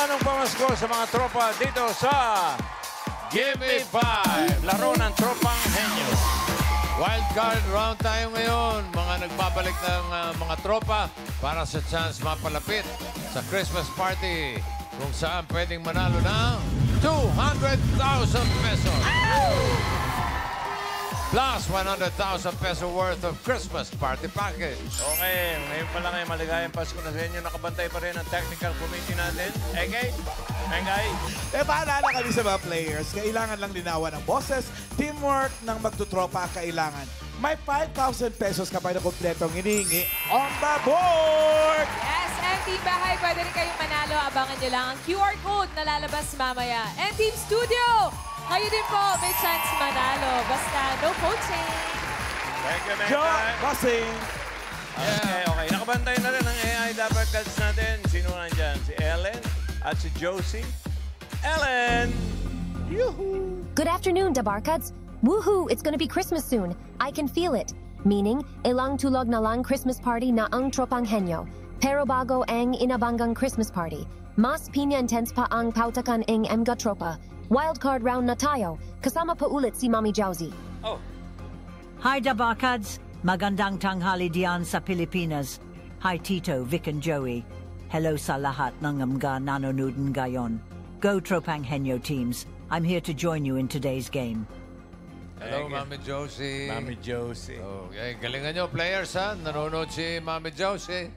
Planong pamasko sa mga tropa dito sa Give Me 5, laro ng Tropang Henyo. Wildcard round tayo ngayon. Mga nagbabalik ng mga tropa para sa chance mapalapit sa Christmas party kung saan pwedeng manalo ng 200,000 pesos. Plus 100,000 peso worth of Christmas party package. Okay, ngayon pa lang ay maligayang Pasko na sa inyo. Nakabantay pa rin ang technical committee natin. Ege, Engay. Paalala kami sa mga players, kailangan lang linawan ng boses, teamwork ng magtutropa kailangan. May 5,000 pesos kapag na kompletong hinihingi on the board! Yes, and Team Bahay, pwede rin kayong manalo. Abangan nyo lang ang QR code na lalabas mamaya. And Team Studio, kayo din po may chance manalo. Basta no coaching. Thank you, Mengay. John Bossing! Okay. Nakabantay na rin ang AI Dapper Cards natin. Sino nandyan? Si Ellen at si Josie. Ellen! Yoo-hoo! Good afternoon, Dabarkads. Woohoo! It's gonna be Christmas soon. I can feel it. Meaning, ilang tulog na lang Christmas party na ang Tropang Henyo. Pero bago ang inabangang Christmas party, mas pinya-intense pa ang pautakan ng mga tropa. Wildcard round na tayo. Kasama pa ulit si Mami Jauzi. Oh. Hi, Dabarkads. Magandang tanghali diyan sa Pilipinas. Hi, Tito, Vic, and Joey. Hello sa lahat ng mga nanonood ngayon. Go Tropang Henyo teams. I'm here to join you in today's game. Hello, Mami Josie. Mami Josie. Okay, galingan nyo, players, ha? Nanonood si Mami Josie.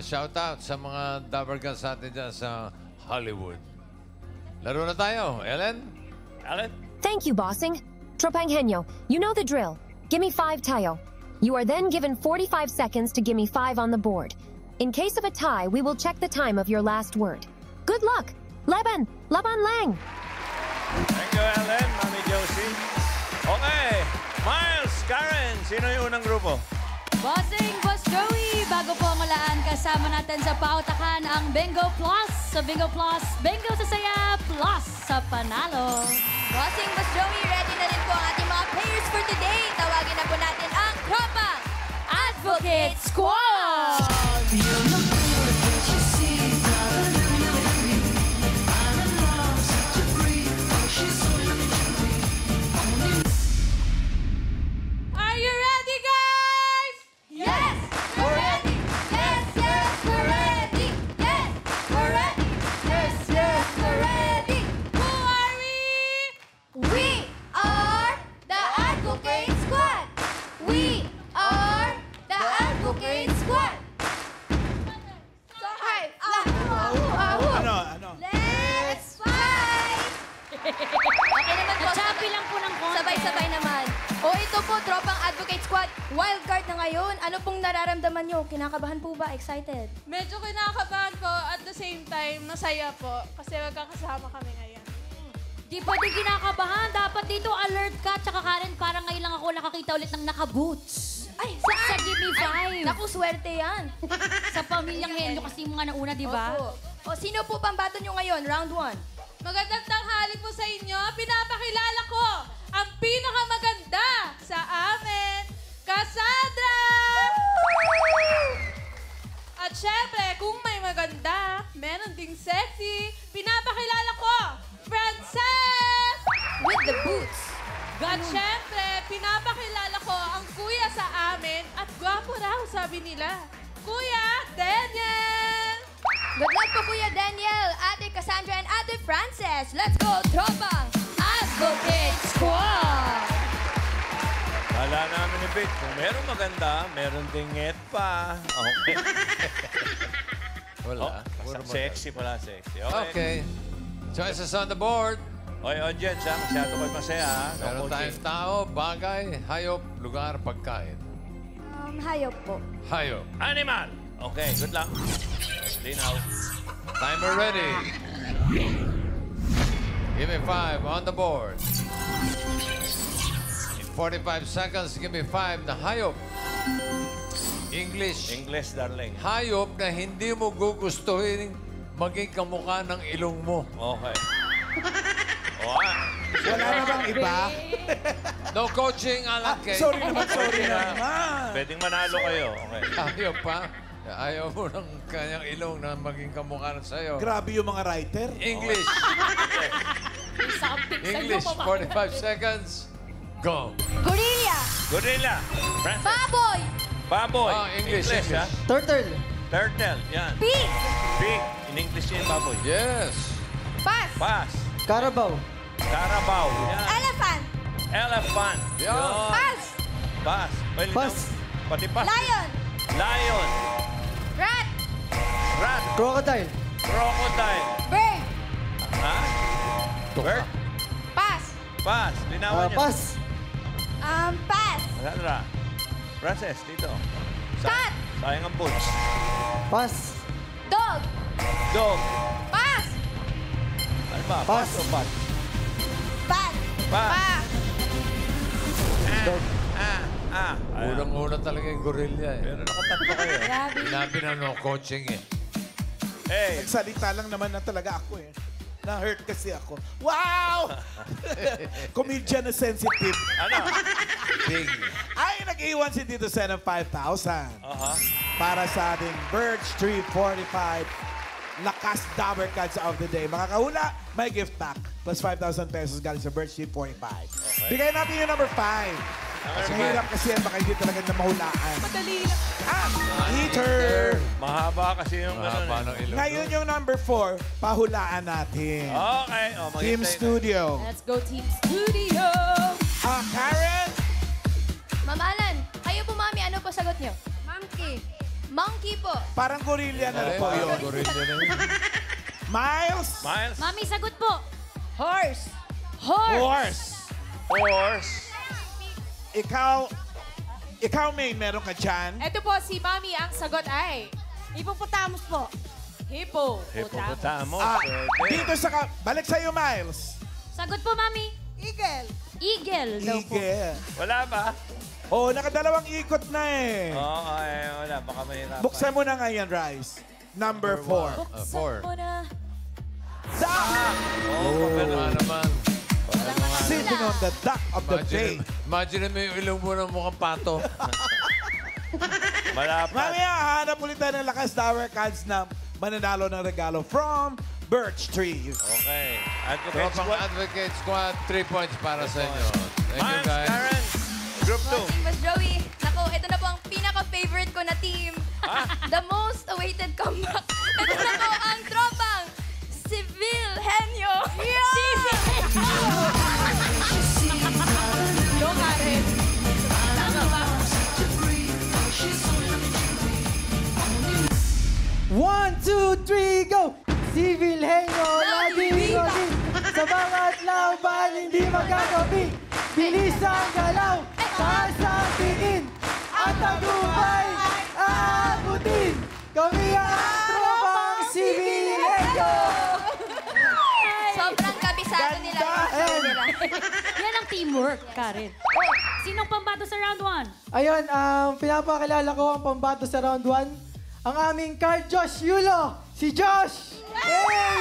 Shout out sa mga Dabarkads natin dyan sa Hollywood. Laro na tayo. Ellen? Ellen? Thank you, Bossing. Tropang Henyo, you know the drill. Give me 5 tayo. You are then given 45 seconds to give me 5 on the board. In case of a tie, we will check the time of your last word. Good luck! Laban lang! Thank you, Ellen. Mami Josie. Okay. Miles, Karen, sino yung unang grupo? Bossing, Boss Joey, bago po malaan, kasama natin sa pautakan ang Bingo Plus. Sa Bingo Plus, Bingo sa saya, plus sa panalo. Bossing, Boss Joey, ready na rin po ang ating mga players for today. Tawagin na po natin ang Tropa Advocate Squad! Are you ready, guys? Yes! We're ready! Yes, yes, we're ready! Yes, we're ready! Yes, yes, we're ready! Who are we? We are the Advocate Squad! We are the Advocate Squad! So, hi! Ano? Let's fight! Okay naman po. Chappy lang po ng konti. Sabay-sabay naman. O ito po, Tropang Advocate Squad. Wildcard na ngayon. Ano pong nararamdaman nyo? Kinakabahan po ba? Excited? Medyo kinakabahan po at the same time, masaya po kasi magkakasama kami ngayon. Di pwede kinakabahan. Dapat dito alert ka. Tsaka Karen, parang ngayon lang ako nakakita ulit ng naka-boots. Ay, Sa Give Me 5. naku, swerte yan. Sa pamilyang Henyo kasi yung mga nauna, di ba? Opo. O sino po pambato nyo ngayon? Round 1. Magandang tanghali po sa inyo. Pinapakilala ko ang pinakamaganda sa amin, Cassandra! At syempre, kung may maganda, meron ding sexy. Pinapakilala ko, Princess! With the boots. At syempre, pinapakilala ko ang kuya sa amin at gwapo raw, sabi nila. Kuya Daniel! Good luck po, Kuya Daniel, Ate Cassandra, and Ate Frances. Let's go, Tropang Advocate Squad! Kala namin ni Vic, kung meron maganda, meron ding nget pa. Okay. Wala. Basta sexy pala, sexy. Okay. Choices on the board. Okay, audience, ha? Masyado kayo masaya, ha? Meron tayong tao, bagay, hayop, lugar, pagkain. Hayop po. Hayop. Animal! Okay, good luck. Linaw. Timer ready. Give me 5 on the board. In 45 seconds, give me 5 na hayop. English. English, darling. Hayop na hindi mo gugustuhin maging kamukha ng ilong mo. Okay. O, Wala na bang iba? No coaching, Alan Kay. Sorry naman. Pwedeng manalo kayo. Okay. Hayop pa. Ayaw mo ng kanyang ilong na maging kamukha sa'yo. Grabe yung mga writer. English. Something English, 45 seconds. Go. Gorilla. Gorilla. Francis. Baboy. Baboy. English. ha? Turtle. Turtle. Yan. Pig. Pig. In English yan, baboy. Yes. Pass. Pass. Carabao. Carabao. Yan. Elephant. Elephant. Yan. Yun. Pass. Pass. Well, Pass. Pati pass. Lion. Lion. Rat. Rat. Crocodile. Crocodile. Bird. Ha? Bird. Pass. Pass. Linawan niyo. Pass. Pass. Sandra. Frances, dito. Cat. Sayang ang boots. Pass. Dog. Dog. Pass. Ano ba? Pass. O pass? Pass. Pass. Dog. Ayan. Unang-una talaga yung gorilla eh. Pero nakatatlo kayo. Grabe. Sinabi na no coaching eh. Hey. Nagsalita lang naman na talaga ako eh. Na-hurt kasi ako. Wow! Comedian na sensitive. Ano? Big. Ay, nag-iwan si Tito Sen ng 5,000. Aha. Para sa ating Birch 345 Lakas Dabber Cards of the Day. Mga kahula, may gift pack. Plus 5,000 pesos galing sa Birch 345. Bigay natin yung number 5. Kasi hirap kasi yan, baka hindi talaga na mahulaan. Madali lang. Heater! Mahaba kasi yung Mahaba ano. ng ilong. Ngayon yung number 4, pahulaan natin. Okay. O, Team Studio. Let's go, Team Studio! Karen? Ma'am Alan, kayo po, Mami, ano po sagot niyo? Monkey. Monkey po. Parang gorilla na po yun. Gorilla na yun. Miles? Miles. Mami, sagot po. Horse. Horse. Horse. Ikaw, May, meron ka dyan? Ito po, si Mami, ang sagot ay... Hippopotamus po. Hippo. Hippopotamus. Dito sa... Balik sa'yo, Miles. Sagot po, Mami. Eagle. Eagle daw po. Ige. Wala ba? Oh, nakadalawang ikot na eh. Oo, wala. Baka mahirapan. Buksan mo na ngayon, Rice. Number 4. Four. Mo na. Ano naman. Sitting on the dock of the bay. Imagine mo yung ilong mo na mukhang pato. Malapad. Mamaya, hanap ulit tayo ng Lakas Tower Cards na mananalo ng regalo from Birch Tree. Okay. Advocate Tropang Squad. Advocate Squad, 3 points para sa inyo. Thank you, Miles, guys. Karen. Group 2. Bossing Boss Joey. Naku, ito na po ang pinaka-favorite ko na team. The most awaited comeback. Ito na po ang tropang Civil Henyo. Civil Go, Karen. One, two, three, go! Civil Henyo, laging laging sa bawat laban, hindi magagabi. Bilis ang galaw, taas ang tingin, at tagumpay aabutin. Kami ang tropang Civil Henyo! Sobrang kabisado nila. Ayan. Yan ang teamwork, Karen. Oh, sinong pambato sa round 1? Ayun, pinapakilala ko ang pambato sa round 1. Ang aming card Josh Yulo, si Josh! Yay!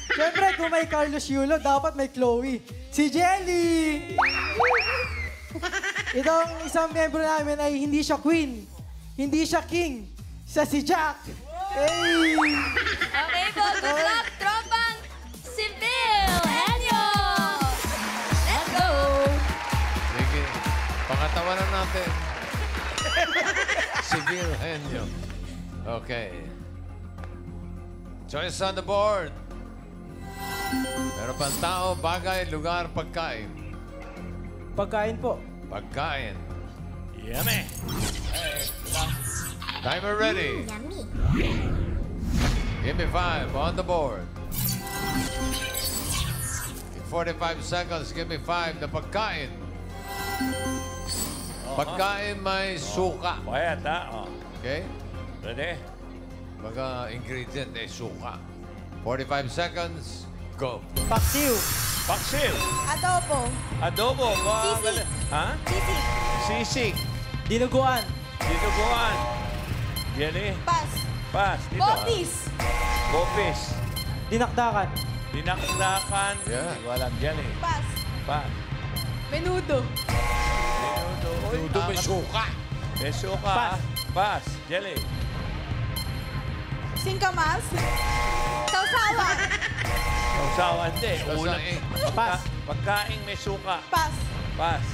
Siyempre, kung may Carlos Yulo, dapat may Chloe. Si Jelly! Itong isang membro namin ay hindi siya queen, hindi siya king, siya si Jack. Hey! Okay po, good luck, tropang Civil Henyo! Let's go! Sige. Pangatawanan natin. Civil Henyo. Okay. Choice on the board. Meron pang tao, bagay, lugar, pagkain. Pagkain po. Pagkain. Yummy. Timer ready. Give me 5 on the board. In 45 seconds, give me 5 na pagkain. Pagkain may suka. Quiet, ha? Oh. Okay? Ready? Mga ingredient ay suka. 45 seconds, go. Paksiw. Paksil. Adobo. Adobo. Sisig. Ha? Sisig. Sisig. Dinuguan. Dinuguan. Jelly. Pass. Pass. Dito. Popis. Popis. Dinakdakan. Dinakdakan. Yeah. Walang jelly. Pass. Pass. Menudo. Menudo. Uy, Dudo may suka. May suka. Pass. ah. Pass. Jelly. Singkamas. Sausawan. Sausawan, hindi. Ulam. Pass. Pagkaing may suka. Pass. Pass.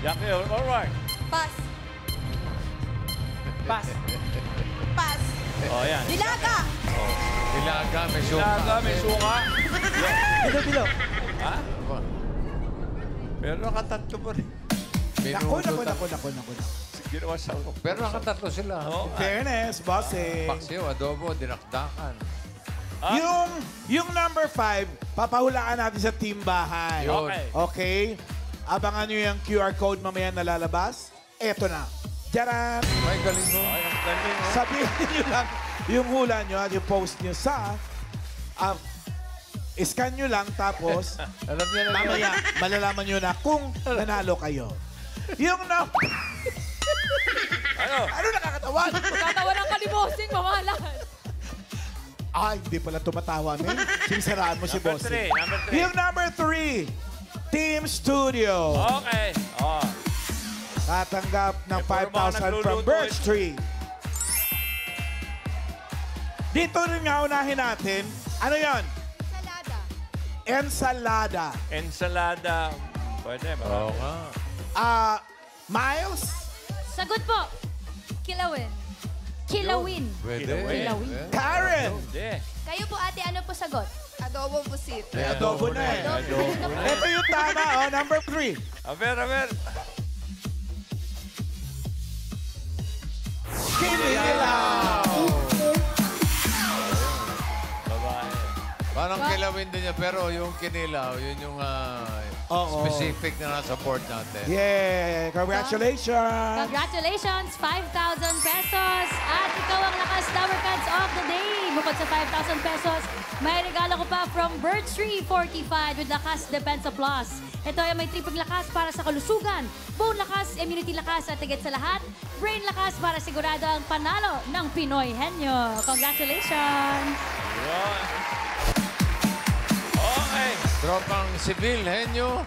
Jackie, all right. Pass. Pass. Pass. Oh, yan. Dilaga. Dilaga, may suka. Dilaga, may suka. Bilo. Ha? Pero nakatatlo pa rin. Naku. Ginawa sa ako. Pero nakatatlo sila. Oo. Fairness, bossing. Paksiw, adobo, dinakdakan. Yung number 5, papahulaan natin sa team bahay. Yun. Okay. Okay? Abangan nyo yung QR code mamaya na lalabas. Eto na. Jaran! May galing mo. Ay, ang galing, oh. Sabihin nyo lang yung hula nyo at yung post nyo sa... scan nyo lang tapos Alam niya na mamaya malalaman nyo na kung nanalo kayo. Yung na... Ano nakakatawan? Tatawa ng kalibosing, mamahalan. Ay, hindi pala tumatawa, men. Sinisaraan mo si Number Bossing. 3, number 3. Yung number 3, Team Studio. Okay. Oh. Tatanggap ng puro mga 5,000 from nagluluto Birch ito. Tree. Dito rin nga unahin natin. Ano yon? Salada. Ensalada. Ensalada. Pwede, Oo marami. nga. Miles? Sagot po. Kilawin. Kilawin. Pwede. Kilawin. Karen? Hindi. Kayo po ate, ano po sagot? Adobo busit. May adobo na eh. Ito yung tama, number 3. Aber. Kinilaw! Babae. Parang kilawin din niya, pero yung kinilaw, yun yung Oo. specific na nasa board natin. Yeah, congratulations! Congratulations! 5,000 pesos! At ikaw ang lakas Tower Cards of the Day! Bukod sa 5,000 pesos, may regalo ko pa from Birch Tree Fortified with Lakas Depensa Plus. Ito ay may tripong lakas para sa kalusugan, bone lakas, immunity lakas at higit sa lahat, brain lakas para sigurado ang panalo ng Pinoy Henyo. Congratulations! Yun. Okay. Tropang Sibil, Henyo.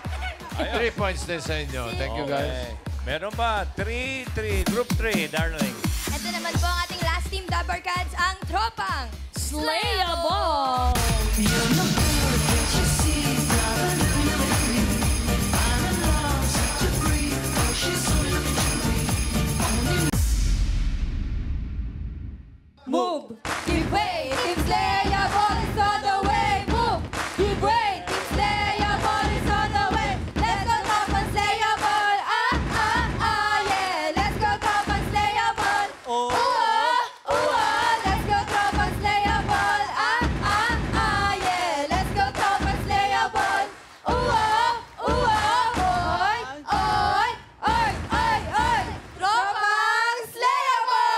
3 points din sa inyo. Thank you, guys. Okay. Meron ba? 3, Group 3, darling. Ito naman po ang ating last team Dabber Cats, ang tropang Slayable! Move! Give way, Team Slayable is on the way. Move! Give way, Team Slayable is on the way. Let's go top and Slayable. Yeah. Let's go top and Slayable. Let's go top and Slayable. Yeah. Let's go top and Slayable. Oy. Tropang Slayable!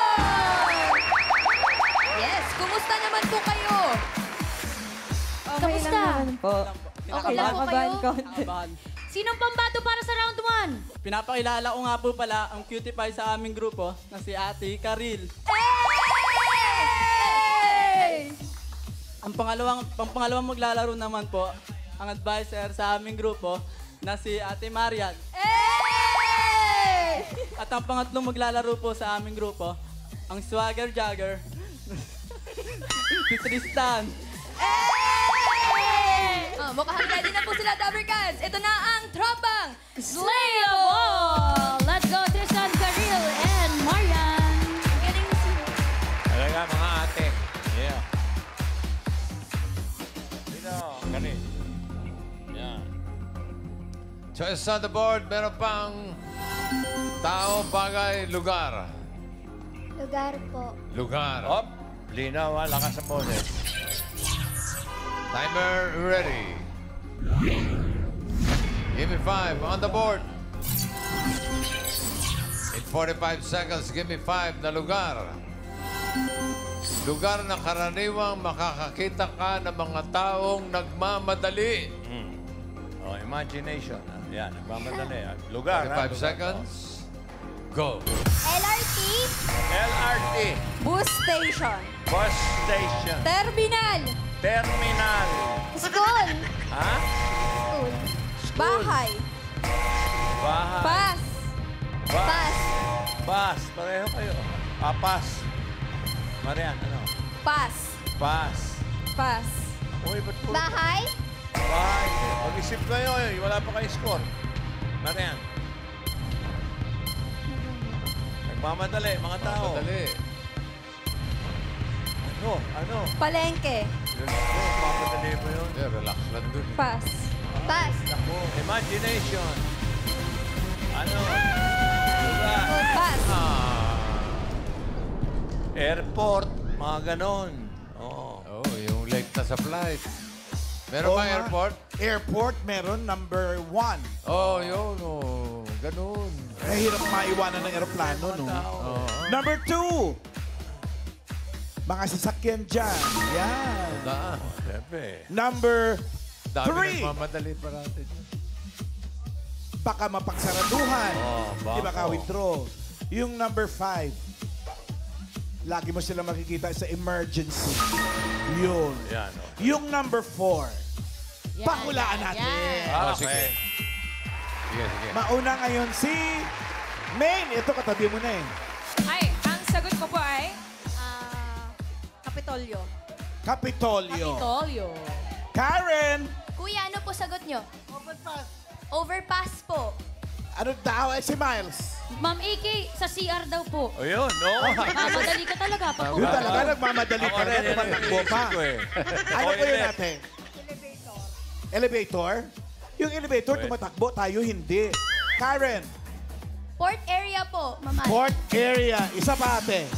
Yes, kumusta naman po kayo? Kamusta? Okay lang po kayo? Sinong pambato para sa round 1? Pinapakilala ko nga po pala ang cutie pie sa aming grupo na si Ate Karil. Hey! Ang pangalawang maglalaro naman po, ang advisor sa aming grupo na si Ate Marian. Hey! At ang pangatlong maglalaro po sa aming grupo, ang swagger jagger, si Tristan. Mukhang ready na po sila, Dabber Cats. Ito na ang tropang Slayable! Let's go, Tristan, Karil, and Marian. Galing sila. Talaga, mga ate. Yeah. Dito, galing. Yan. Choice on the board, meron pang tao, bagay, lugar. Lugar po. Lugar. Hop. Linaw, lakas ang boses. Timer ready. Give me 5 on the board. In 45 seconds, give me 5 na lugar. Lugar na karaniwang makakakita ka ng mga taong nagmamadali. Oh, imagination. Yan, nagmamadali. Lugar. 45 seconds. Go. LRT, LRT. bus station, Bus station. terminal, Terminal. school, Ha? school, bahay, Bahay. bus, Bus. Pass. Pareho kayo. Pass. Marian, ano? Pass. Pass. Pass. Uy, ba't po? Bahay? Bahay. Mag-isip kayo. Wala pa kayo score. Marian. Nagmamadali, mga tao. Madali. Ano? Palengke. Nagmamadali mo yun. Yeah, relax lang dun. Pass. Pass. Naku, imagination. Ano? Diba? Pass. Airport, mga ganon. Oo. Oh, yung late na sa flight. Meron ba nga. airport? Airport, meron number 1. Oh, yun. Oh, ganun. Hirap maiwanan ng aeroplano, no? Oh. Number 2. Mga sasakyan dyan. Yan. Daan. Siyempre. Number Dami 3. nagmamadali parati dyan. Baka mapagsaraduhan. Oh, Di ba bako. ka-withdraw? Yung number 5. Lagi mo sila makikita sa emergency. Yun. Yan, oh. Yung number 4. Yan, Pakulaan yan, natin. yan. Oh, Okay. sige. Sige. Mauna ngayon si Maine. Ito, katabi mo na eh. Ay, ang sagot ko po ay Kapitolyo. Kapitolyo. Tolyo. Karen. Kuya, ano po sagot nyo? Overpass. Overpass po. Ano daw? Si Miles. Ma'am Iki, sa CR daw po. O yun, no? Madali ka talaga. Pag Yun talaga, nagmamadali ka na. Tumatakbo pa. Ano ko yun natin? Elevator. Yung elevator, tumatakbo. Tayo hindi. Karen. Port area po, Mama. Port area. Isa pa ate.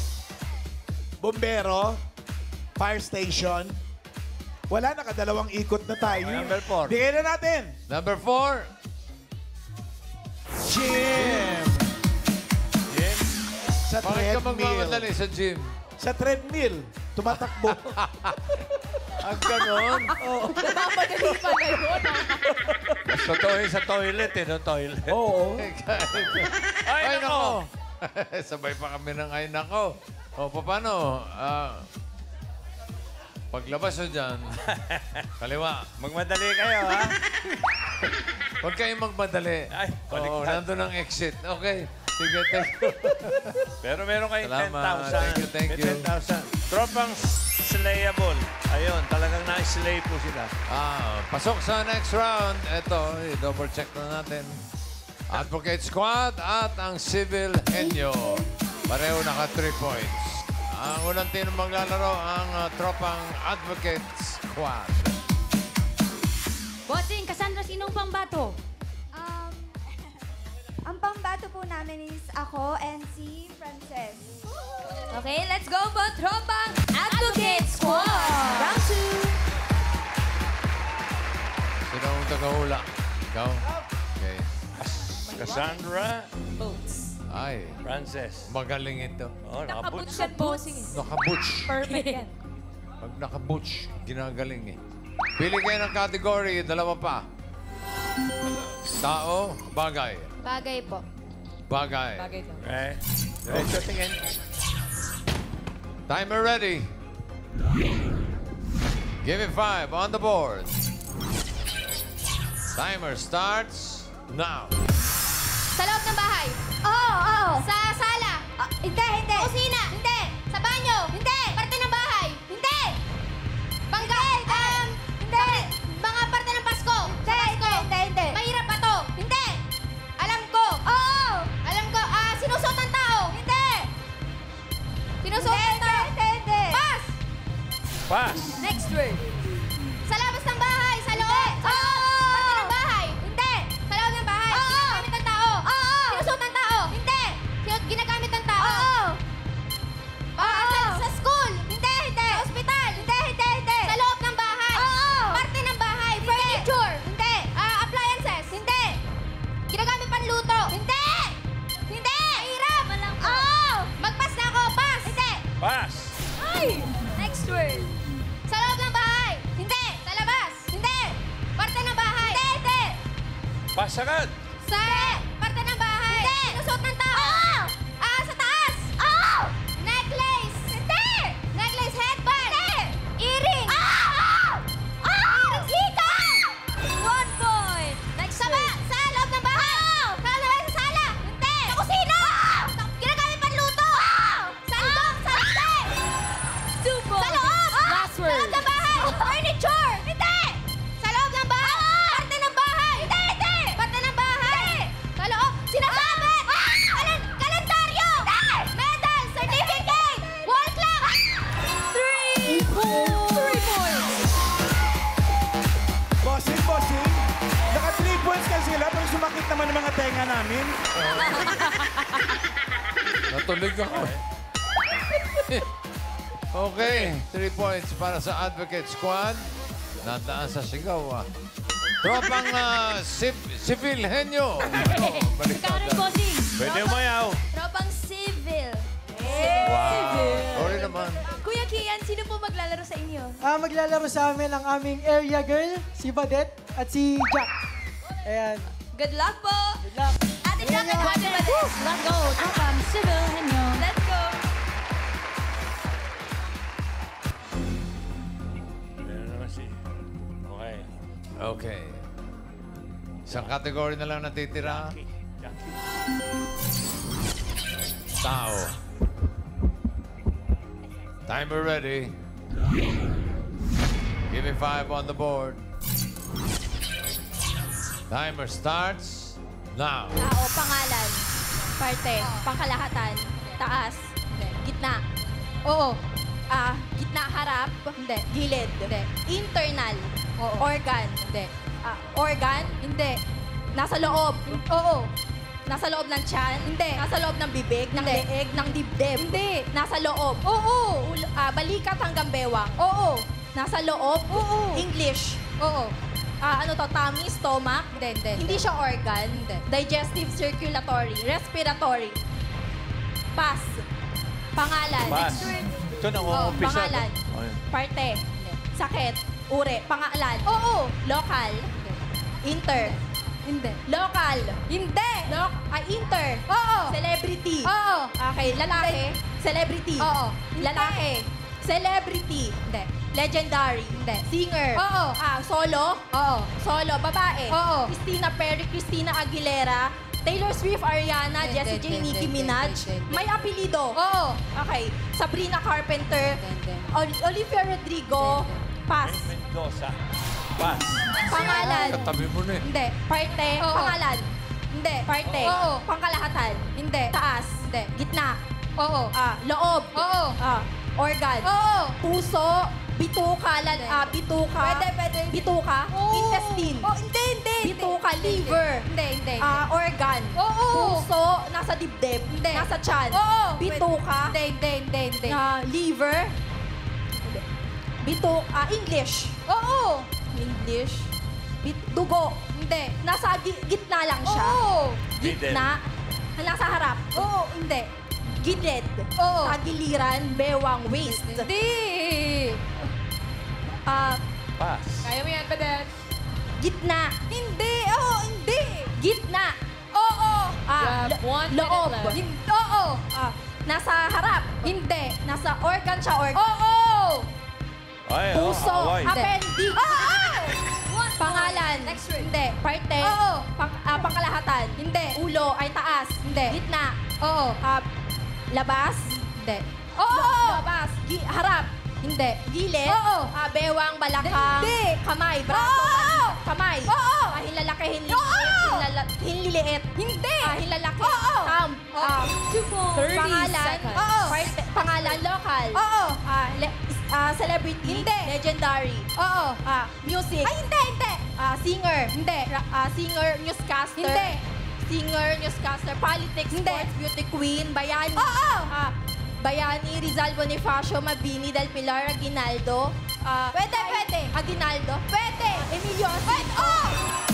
Bombero. Fire station. Wala, nakadalawang ikot na tayo. Number 4. Bigay na natin. Number 4. Gym. Jim? Sa Bakit ka magmamadali treadmill. sa gym? Sa treadmill. Tumatakbo. Ang ganon. Napapadali pala yun. Totoo yun sa toilet, no? Toilet. Oo. Ay, nako! Sabay pa kami ng ay nako. O, paano? Paglabas nyo dyan, kaliwa. Magmadali kayo, ha? Huwag kayong magmadali. Ay, Oo, baliktad. nandun ang exit. Okay. Sige, thank you. Pero meron kayong Salamat. 10,000. Thank you. May 10,000. Tropang slayable. Ayun, talagang na-slay po sila. Pasok sa next round. Ito, i-double check na natin. Advocate Squad at ang Civil Henyo. Pareho naka 3 points. Ang unang team maglalaro ang tropang Advocate Squad. Bossing, Cassandra, sinong pambato? Ang pambato po namin is ako and si Frances. Okay, let's go po. Tropang Advocate Squad. Round 2. Sino ang tagahula? Ikaw? Okay. Cassandra, Boots. Ay, Frances. magaling ito. Oh, Nakaboots nakaboots. yan, bossing. Nakabutch. Perfect yan. Pag nakabutch, ginagaling eh. Pili kayo ng category, dalawa pa. Tao, bagay. Bagay po. Bagay. Bagay daw. Okay. Diretso tingin. Timer ready. Give it 5 on the board. Timer starts now. Sa loob ng bahay. Oo. Sa sala. Hindi. Kusina. Hindi. Sa banyo. Hindi. Parte ng bahay. Hindi. Bangga. Hindi. Mga parte ng Pasko. Hindi. Mahirap ba to? Hindi. Alam ko. Oo. Alam ko. Sinusot ng tao. Hindi. Sinusot ng tao. Hindi. Pass. Pass. Next word. Sa labas ng bahay. Sa loob. Oo. Parte ng bahay. Hindi. Sa loob ng bahay. Ginagamit ng tao. Oo. Sinusot ng tao. Hindi. Ginagamit ng tao. Oo. Sa school. Hindi. Sa ospital. Hindi. Sa loob ng bahay. Oo. Parte ng bahay. Furniture. Hindi. Appliances. Hindi. Ginagamit panluto. Hindi. Mahirap. Oo. Magpas na ako. Pass. Hindi. Pass. Ay! Next word. Sa loob ng bahay. Hindi. Sa labas. Hindi. Parte ng bahay. Hindi. Pass agad. Sa parte ng bahay. Hindi. Sinusot ng tao. Oo. Sa taas. Oo. Necklace. Hindi. Necklace headband. Hindi. Earring. Earrings. Hikaw. 1 point. Next Sa word. loob ng bahay. Sa loob sa sala. Hindi. Sa kusina. Ginagamit Paper. Sa loob ng bahay. Furniture. Hindi. Sa loob ng bahay. Parte ng bahay. Hindi, hindi. Parte ng bahay. Sa loob. Sinasabit. Kalendaryo. Medal. Certificate. Wall clock. 3 points. Bossing. Naka 3 points ka sila, pero sumakit naman ang mga tenga namin. Natulig ako eh. Okay, 3 points para sa Advocate Squad. Nadaan sa sigaw, Tropang Civil Henyo. Karen Bossing. Pwede umayaw. Tropang civil. Sorry naman. Kuya Kian, sino po maglalaro sa inyo? Maglalaro sa amin ang aming area girl, si Badette at si Jack. Ayan. Good luck po. Good luck. Ate Jack at Ate Badette. Let's go. Tropang Civil Henyo. Let's go. Meron naman si... Okay. Okay. Isang category na lang natitira. Jackie. Tao. Timer ready. Give me 5 on the board. Timer starts now. Tao, pangalan. Parte. Pangkalahatan. Taas. Gitna. Oo. Gitna, harap. Hindi. Gilid. Hindi. Internal. Oo. Organ. Hindi. Organ. Hindi. Nasa loob. Oo. Nasa loob ng tiyan. Hindi. Nasa loob ng bibig, ng leeg, ng dibdib. Hindi. Nasa loob. Oo. Balikat hanggang bewang. Oo. Nasa loob. Oo. English. Oo. Tummy, stomach. Hindi siya organ. Digestive, circulatory, respiratory. Pass. Pangalan. Pass. Ito na umpisa. Pangalan. Parte. Sakit. Uri. Pangalan. Oo. Local. Inter. Hindi. Local. Hindi. Inter. Oo. Celebrity. Oo. Okay. Lalaki. Celebrity. Oo. Lalaki. Celebrity. Hindi. Legendary. Hindi. Singer. Oo. Solo. Oo. Solo. Babae. Oo. Christina Perry, Christina Aguilera, Taylor Swift, Ariana, Jessie J, Nicki Minaj. May apelido. Oo. Okay. Sabrina Carpenter. Olivia Rodrigo. Pass. Mendoza. Pass. Pangalan. Katabi mo na eh. Hindi. Parte. Oo. Pangalan. Hindi. Parte. Oo. Pangkalahatan. Hindi. Taas. Hindi. Gitna. Oo. Loob. Oo. Organ. Oo. Puso. Bituka. Bituka. Pwede. Bituka. Oo. Intestine. Oh, hindi. Bituka. Liver. Hindi. Organ. Oo. Puso. Nasa dibdib. Hindi. Nasa tiyan. Oo. Bituka. Hindi. Liver. Bituka. English. Oo. English. Dugo. Hindi. Nasa gitna lang siya. Oo. Gitna. Nasa harap. Oo. Hindi. Gilid. Oo. Tagiliran. Bewang. Waist. Hindi. Pass. Kaya mo yan, Badette. Gitna. Hindi. Oo. Hindi. Gitna. Oo. You have 1 minute Loob. left. Oo. Nasa harap. Hindi. Nasa organ siya. Organ. Oo. Ay, Puso. away. Appendix. Oo. Pangalan. Next word. Hindi. Parte. Oo. Pangkalahatan. Hindi. Ulo ay taas. Hindi. Gitna. Oo. Labas. Hindi. Oo. Labas. Harap. Hindi. Gilid. Oo. Bewang, balakang. Hindi. Kamay. Braso. Oo. Kamay. Oo. Hinlalaki, Oo. hinliliit. Hindi. Hinlalaki. Oo. Thumb. 2 points. 30 Pangalan. seconds. Oo. Pangalan, local. Oo. Celebrity. Hindi. Legendary. Oo. Music. Ay, hindi. Singer. Hindi. Singer, newscaster. Hindi. Singer, newscaster. Politics, Hindi. sports, beauty queen. Bayani. Oo. Bayani, Rizal Bonifacio, Mabini, Del Pilar, Aguinaldo. Pwede. Aguinaldo. Pwede. Emilio Pwede. Asito.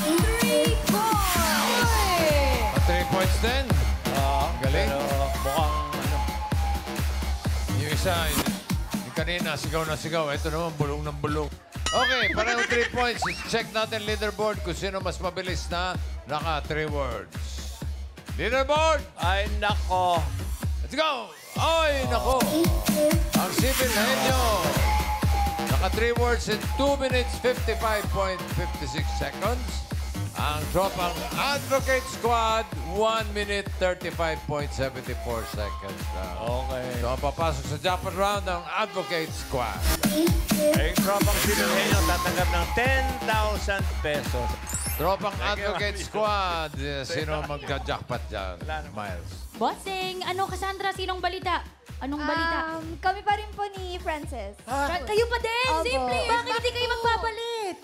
3 points. 3 points din. Galing. Pero mukhang Yung isa, yung kanina, sigaw na sigaw. Ito naman, bulong ng bulong. Okay, pareho 3 points. Check natin leaderboard kung sino mas mabilis na naka 3 words. Leaderboard! Ay, nako. Let's go! Ay, nako! Ang Civil Henyo. Naka 3 words in 2 minutes, 55.56 seconds. Ang tropang Advocate Squad, 1 minute 35.74 seconds. Okay. So, ang papasok sa jackpot round ng Advocate Squad. Ang tropang Civil Henyo tatanggap ng 10,000 pesos. Tropang Thank you, Advocate Andy. Squad. Sino magka-jackpot dyan? Wala naman. Miles. Bossing, ano Cassandra? Sinong balita? Anong balita? Kami pa rin po ni Frances. Kayo pa din! Opo. Simple! Bakit hindi kayo magpapalit?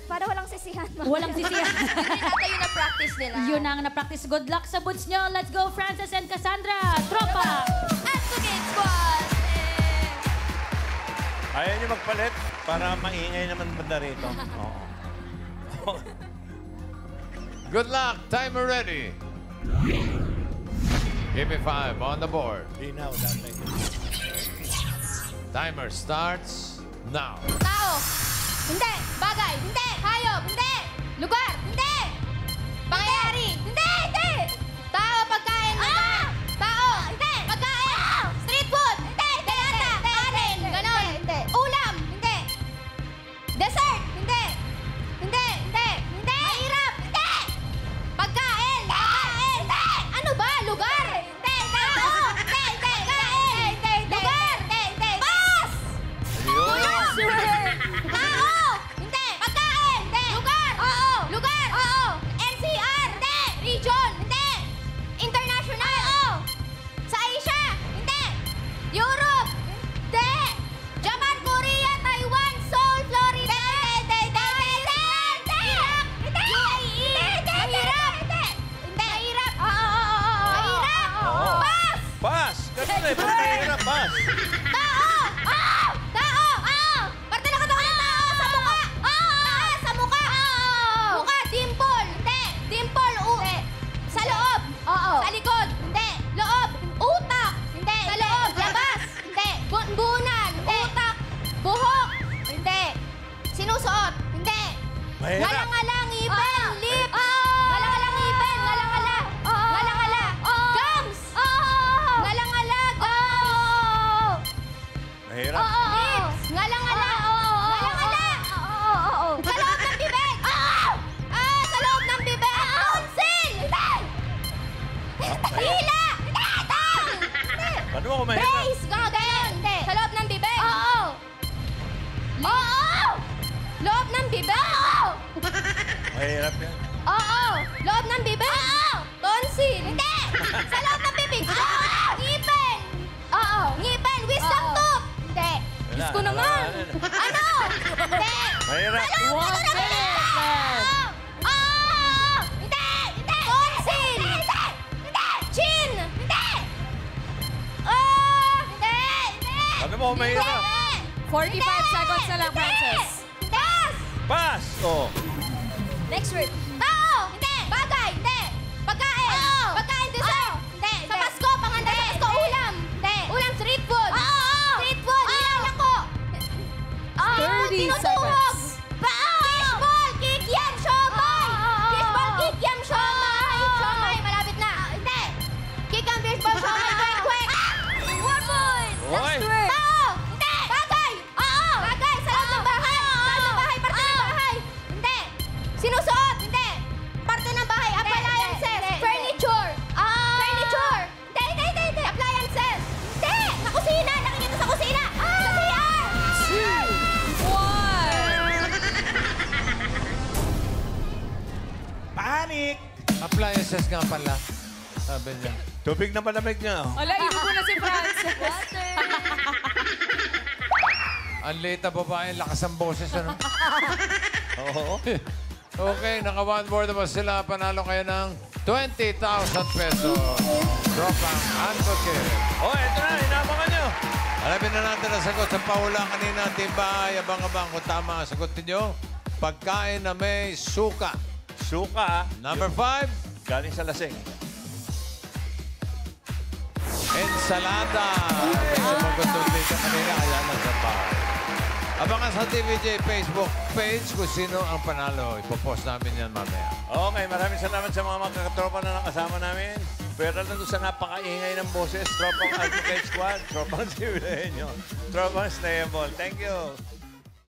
Para walang sisihan. Walang sisiyan. Hindi na tayo na-practice nila. Yun ang na-practice. Good luck sa boots nyo. Let's go, Frances and Cassandra. Tropa! Advocate Squad! Ayaw niyo magpalit para maingay naman banda rito. Oo. Good luck. Timer ready. Give me 5 on the board. Linaw, dati. Timer starts now. Tao. Hindi. Bagay. Hindi. Hayop. Hindi. Lugar. Hindi. Pangyayari. Hindi. Hindi. Tao. Pagkain. Lugar. Tao. Hindi. Pagkain. Street food. Hindi. Delata. Kanin. Ganon. Hindi. Ulam. Hindi. Dessert. Hindi. Hindi. Hindi. Hindi. Mahirap. Hindi. Pagkain. Pagkain. Hindi. Ano ba? Lugar. Hindi. Tao. Hindi. Hindi. Pagkain. Hindi. Lugar. Hindi. Hindi. Pass! Tao! Hindi! Pagkain! Hindi! Lugar! Oo! Lugar! Oo! NCR! Hindi! Region! Hindi! International! Oo! Sa Asia! Hindi! Europe! Hindi! Japan, Korea, Taiwan, Seoul, Florida! Hindi! Hindi! Hindi! Hindi! Hindi! UAE! Mahirap! Hindi! Hindi! Mahirap! Oo! Mahirap! Oo. Pass! Pass! Ganun eh. Pag mahirap, pass. Tao! Oo! Tao! Oo! Parte na katawan ng tao! Sa mukha! Oo! Sa mukha! Oo! Mukha! Dimple! Hindi! Dimple! Sa loob! Oo! Sa likod! Hindi! Loob! Utak! Hindi! Sa loob! Labas! Hindi! Bunan! Utak! Buhok! Hindi! Sinusuot! Hindi! Mahirap. Ngalangala! Ngipin! Lips! Ngalangala! Ngipin! Ngalangala! Ngalangala! Gums! Ngalangala! Gums! Mahirap. Lips! Ngalangala! Ngalangala! Sa loob ng bibig! Sa loob ng bibig! Tonsil! Hila! Paano mo kung mahirap? Base! Ganyan! Sa loob ng bibig! Oo! Loob ng bibig! Mahirap yan. Oo! Loob ng bibig! Tonsil! Hindi! Sa loob ng bibig! Ngipin! Oo! Ngipin! Wisdom tooth! Hindi! Diyos ko naman! Ano? Hindi! Mahirap. Sa loob ng bibig! Oo! Hindi! Hindi! Tonsil! Hindi! Hindi! Chin! Hindi! Hindi! Hindi! Paano mo kung mahirap? 45 seconds na lang, Frances. Pass! Pass! Oh. Next word. Tao! Hindi! Bagay! Hindi! Pagkain! Pagkain dessert! Hindi! Sa Pasko! Panganda sa Pasko! Ulam! Hindi! Ulam street food! Street food! Nilalako! 30 Tinuturog! Fishball! Kikiam! Siomay! Fishball! Kikiam! Siomay! Siomay! Malapit na! Hindi! Kikiam! Fishball! Siomay! Kwek! Kwek! Word! Oy! Tao! Hindi! Bagay! Bagay! Sa loob ng bahay! Sa loob ng bahay! Parte ng bahay! Hindi! Sinusuot! Hindi! Parte ng bahay! Appliances! Furniture! Furniture! Hindi! Appliances! Hindi! Sa kusina! Nakikita sa kusina! Sa CR! 1. Panic! Appliances nga pala. Sabi niya. Tubig na malamig niya. Oh. Wala, iwan mo na si Frances. Ang late na babae, lakas ang boses. Ano? Oo. Okay, naka one word naman sila. Panalo kayo ng 20,000 pesos. Tropang Advocate. Oh, eto na. Inabangan niyo. Alamin na natin ang sagot sa pahulang kanina. Timbay, abang-abang kung tama ang sagot ninyo. Pagkain na may suka. Suka. Number 5. Galing sa lasing. Ensalada. May sumagot doon dito kanina, kaya nasa bahay. Abangan sa TVJ Facebook page kung sino ang panalo. Ipopost namin yan mamaya. Okay, maraming salamat sa mga magkakatropa na nakasama namin. Pero nandun sa napakaingay ng boses, Tropang Advocate Squad, Tropang Civil Henyo, Tropang Stayable. Thank you.